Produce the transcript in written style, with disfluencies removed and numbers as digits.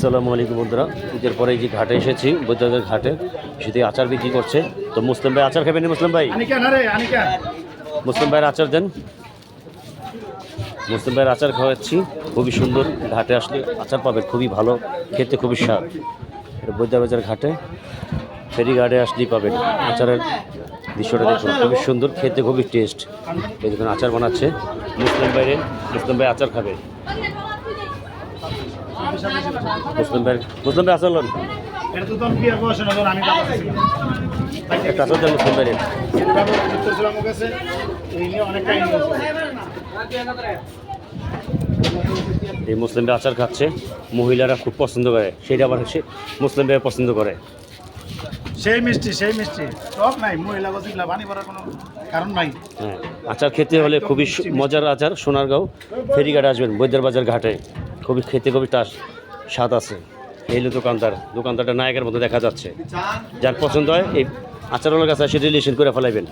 আসসালামু আলাইকুম বন্ধুরা, ঈদের পরে এই যে ঘাটে এসেছি, বৈদ্যনাথের ঘাটে সেটি আচার বিক্রি করছে। তো মুসলিম ভাই আচার খাবেন? মুসলিম ভাই, মুসলিম ভাইয়ের আচার দেন। মুসলিম ভাইয়ের আচার খাওয়াচ্ছি, খুবই সুন্দর। ঘাটে আসলে আচার পাবেন, খুবই ভালো খেতে, খুবই স্বাদ। এটা বৈদ্যবাজার ঘাটে, ফেরি ঘাটে আসলেই পাবেন। আচারের দৃশ্যটা দেখুন, খুবই সুন্দর খেতে, খুবই টেস্ট। এই দেখুন আচার বানাচ্ছে মুসলিম ভাইয়ের। মুসলিম ভাই আচার খাবে। মুসলিম ভাই আচার লোন একটা আচার দেন মুসলিম ভাইয়ের। এই মুসলিম ভাই আচার খাচ্ছে, মহিলারা খুব পছন্দ করে, সেটা আবার সে মুসলিম ভাই পছন্দ করে। সেই মিষ্টি টক নাই, মহিলা গজিলা পানি ভরার কোনো কারণ নাই। হ্যাঁ, আচার খেতে হলে খুবই মজার আচার। সোনারগাঁও ফেরিঘাটে আসবেন, বৈদ্যবাজার ঘাটে, খুবই খেতে খুবই স্বাদ আছে। এই হলো দোকানদারটা নায়কের মতো দেখা যাচ্ছে। যার পছন্দ হয় এই আচারওয়ালার কাছে এসে রিলেশন করে ফেলাইবেন।